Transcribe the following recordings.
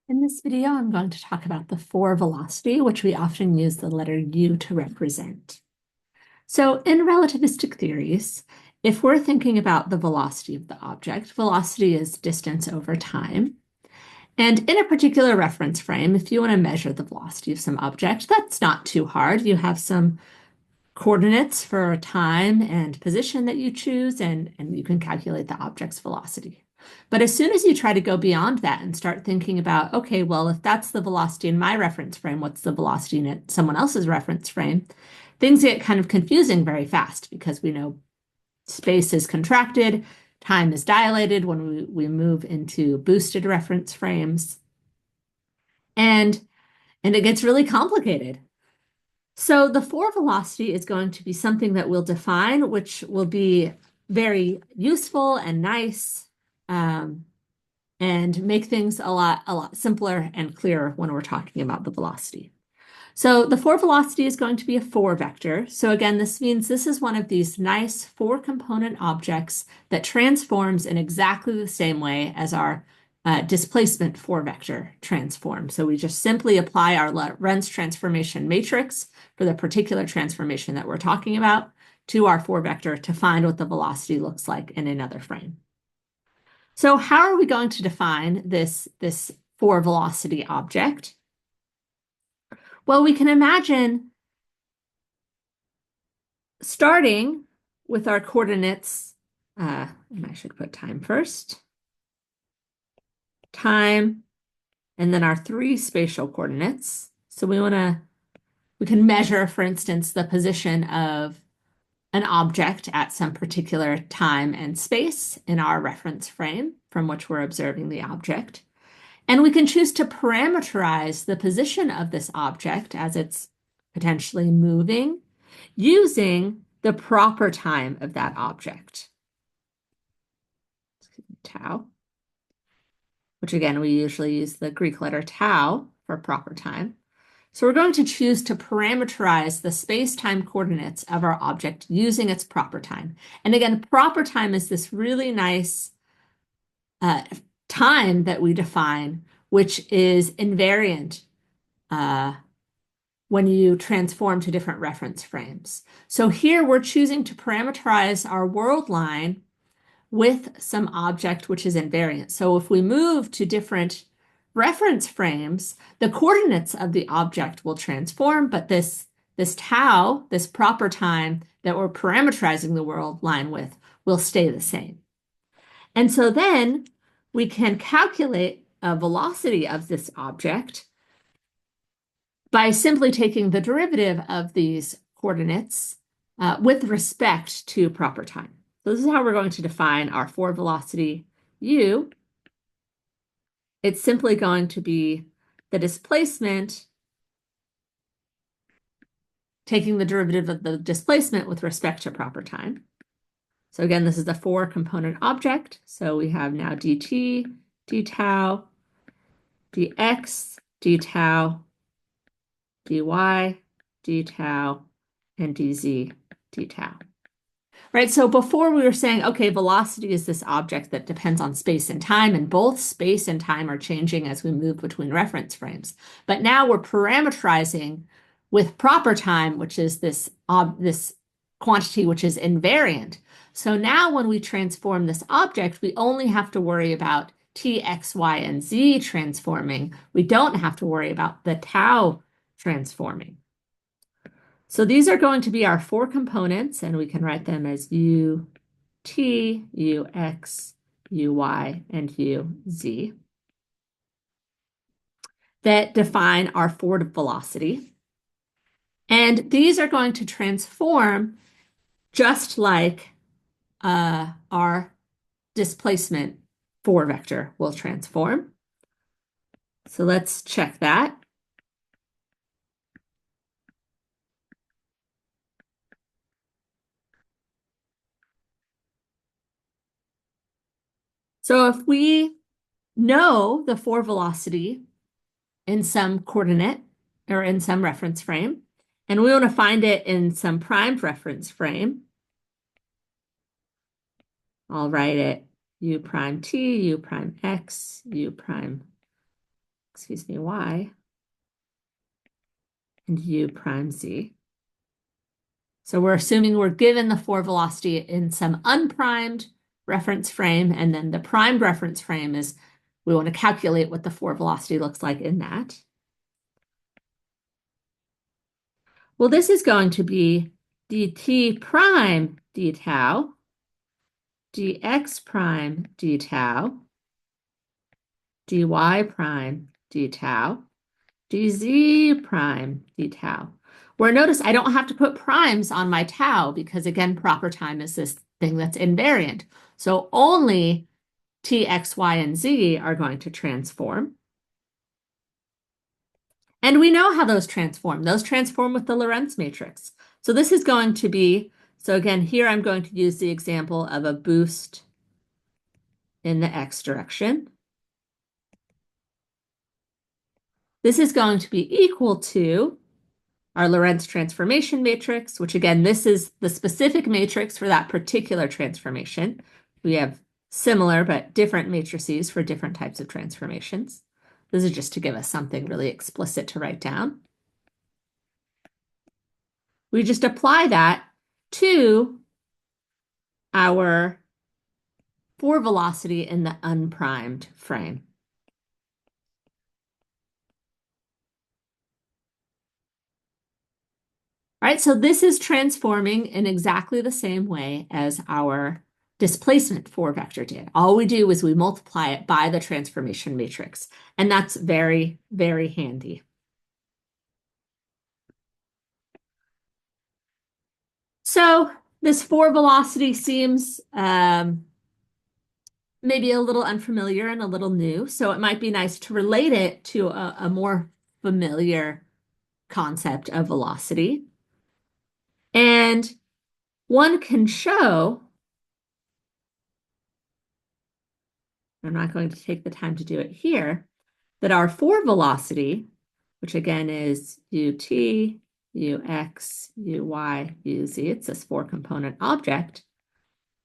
In this video, I'm going to talk about the 4 velocity, which we often use the letter u to represent. So in relativistic theories, if we're thinking about the velocity of the object, velocity is distance over time. And in a particular reference frame, if you want to measure the velocity of some object, that's not too hard. You have some coordinates for time and position that you choose, and you can calculate the object's velocity. But as soon as you try to go beyond that and start thinking about, okay, well, if that's the velocity in my reference frame, what's the velocity in someone else's reference frame? Things get kind of confusing very fast because we know space is contracted, time is dilated when we move into boosted reference frames. And it gets really complicated. So the 4 velocity is going to be something that we'll define, which will be very useful and nice, and make things a lot simpler and clearer when we're talking about the velocity. So the 4 velocity is going to be a 4 vector. So again, this means this is one of these nice 4 component objects that transforms in exactly the same way as our displacement 4 vector transform. So we just simply apply our Lorentz transformation matrix for the particular transformation that we're talking about to our 4 vector to find what the velocity looks like in another frame. So how are we going to define this 4 velocity object? Well, we can imagine starting with our coordinates, and I should put time first, time, and then our 3 spatial coordinates. So we can measure, for instance, the position of an object at some particular time and space in our reference frame from which we're observing the object. And we can choose to parameterize the position of this object as it's potentially moving using the proper time of that object, tau, which again, we usually use the Greek letter tau for proper time. So we're going to choose to parameterize the space-time coordinates of our object using its proper time. And again, proper time is this really nice time that we define, which is invariant when you transform to different reference frames. So here we're choosing to parameterize our world line with some object which is invariant. So if we move to different reference frames, the coordinates of the object will transform, but this tau, this proper time that we're parameterizing the world line with, will stay the same. And so then we can calculate a velocity of this object by simply taking the derivative of these coordinates with respect to proper time. So this is how we're going to define our 4 velocity u. It's simply going to be the displacement, taking the derivative of the displacement with respect to proper time. So again, this is the 4 component object. So we have now dt, d tau, dx, d tau, dy, d tau, and dz, d tau. Right, so before we were saying, okay, velocity is this object that depends on space and time, and both space and time are changing as we move between reference frames. But now we're parameterizing with proper time, which is this quantity which is invariant. So now when we transform this object, we only have to worry about t, x, y, and z transforming. We don't have to worry about the tau transforming. So these are going to be our 4 components, and we can write them as u, t, u, x, u, y, and u, z that define our forward velocity. And these are going to transform just like our displacement 4 vector will transform. So let's check that. So if we know the 4 velocity in some coordinate or in some reference frame, and we want to find it in some primed reference frame, I'll write it u prime t, u prime x, u prime y, and u prime z. So we're assuming we're given the 4 velocity in some unprimed reference frame, and then the primed reference frame is we want to calculate what the 4 velocity looks like in that. Well, this is going to be dt prime d tau, dx prime d tau, dy prime d tau, dz prime d tau. Where notice I don't have to put primes on my tau because, again, proper time is this thing that's invariant. So only t, x, y, and z are going to transform. And we know how those transform. Those transform with the Lorentz matrix. So this is going to be, so again, here I'm going to use the example of a boost in the x direction. This is going to be equal to our Lorentz transformation matrix, which again, this is the specific matrix for that particular transformation. We have similar but different matrices for different types of transformations. This is just to give us something really explicit to write down. We just apply that to our 4 velocity in the unprimed frame. All right, so this is transforming in exactly the same way as our displacement 4 vector did. All we do is we multiply it by the transformation matrix, and that's very, very handy. So this 4 velocity seems maybe a little unfamiliar and a little new, so it might be nice to relate it to a more familiar concept of velocity. And one can show, I'm not going to take the time to do it here, that our 4 velocity, which again is ut, ux, uy, uz, it's this 4-component object,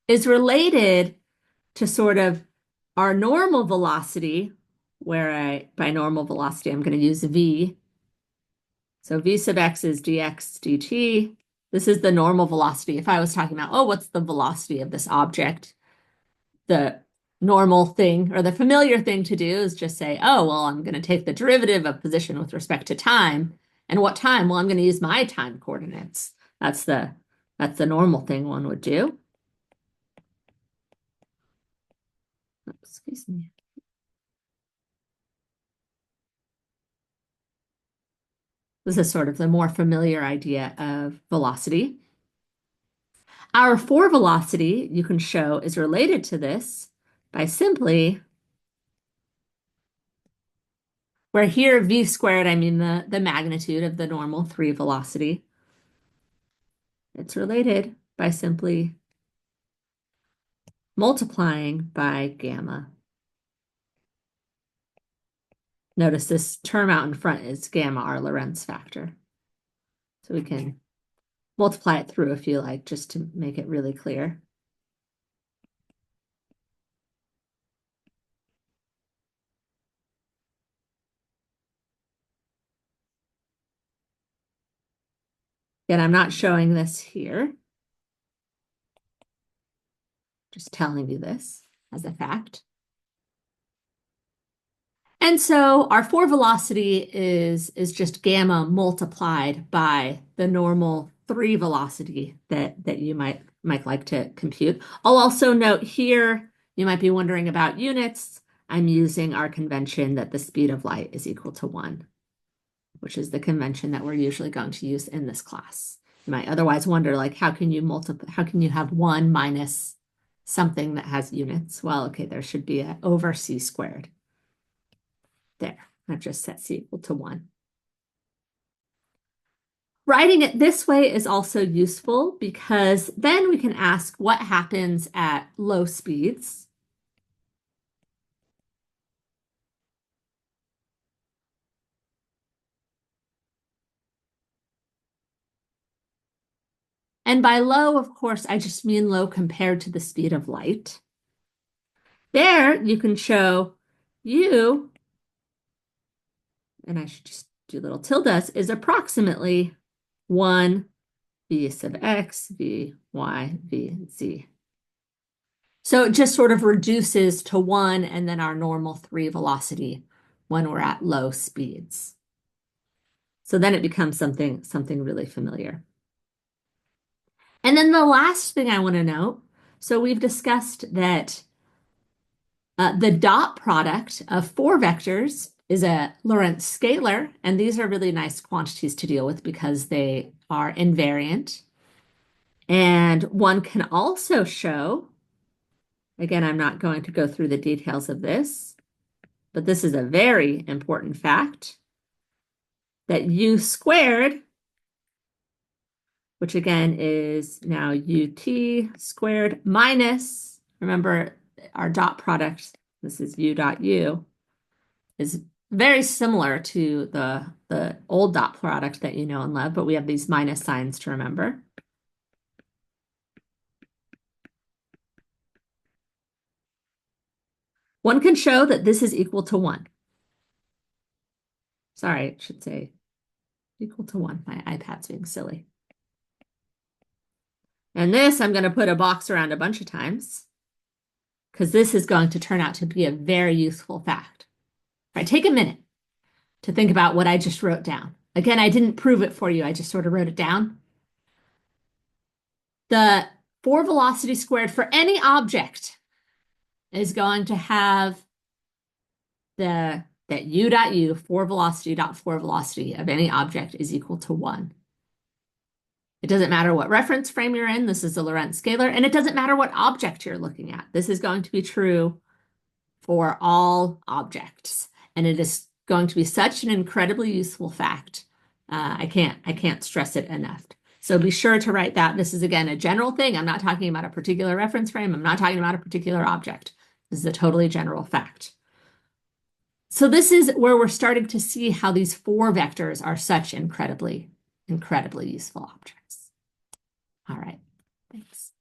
is related to sort of our normal velocity, where by normal velocity, I'm going to use v. So v sub x is dx dt. This is the normal velocity. If I was talking about, oh, what's the velocity of this object? The normal thing or the familiar thing to do is just say, oh, well, I'm going to take the derivative of position with respect to time. And what time? Well, I'm going to use my time coordinates. That's the normal thing one would do. Excuse me. This is sort of the more familiar idea of velocity. Our 4 velocity, you can show, is related to this by simply, where here v squared, I mean the magnitude of the normal 3 velocity. It's related by simply multiplying by gamma. Notice this term out in front is gamma, our Lorentz factor. So we can multiply it through if you like, just to make it really clear. Again, I'm not showing this here. Just telling you this as a fact. And so our 4 velocity is just gamma multiplied by the normal 3 velocity that you might like to compute. I'll also note here, you might be wondering about units. I'm using our convention that the speed of light is equal to 1, which is the convention that we're usually going to use in this class. You might otherwise wonder, like, how can you have 1 minus something that has units? Well, okay, there should be a over c squared. There, I've just set c equal to 1. Writing it this way is also useful because then we can ask what happens at low speeds. And by low, of course, I just mean low compared to the speed of light. There, you can show u and I should just do little tildes, is approximately 1 v sub x, v, y, v, z. So it just sort of reduces to 1 and then our normal 3 velocity when we're at low speeds. So then it becomes something really familiar. And then the last thing I want to note, so we've discussed that the dot product of 4 vectors is a Lorentz scalar, and these are really nice quantities to deal with because they are invariant. And one can also show, again, I'm not going to go through the details of this, but this is a very important fact, that u squared, which again is now ut squared minus, remember our dot product, this is u dot u, is very similar to the old dot product that you know and love, but we have these minus signs to remember. One can show that this is equal to 1. Sorry, it should say equal to 1. My iPad's being silly. And this I'm going to put a box around a bunch of times because this is going to turn out to be a very useful fact. All right, take a minute to think about what I just wrote down. Again, I didn't prove it for you. I just sort of wrote it down. The 4 velocity squared for any object is going to have that u dot u, 4 velocity dot 4 velocity of any object is equal to 1. It doesn't matter what reference frame you're in. This is a Lorentz scalar, and it doesn't matter what object you're looking at. This is going to be true for all objects, and it is going to be such an incredibly useful fact. I can't stress it enough. So be sure to write that. This is, again, a general thing. I'm not talking about a particular reference frame. I'm not talking about a particular object. This is a totally general fact. So this is where we're starting to see how these 4 vectors are such incredibly useful objects. All right, thanks.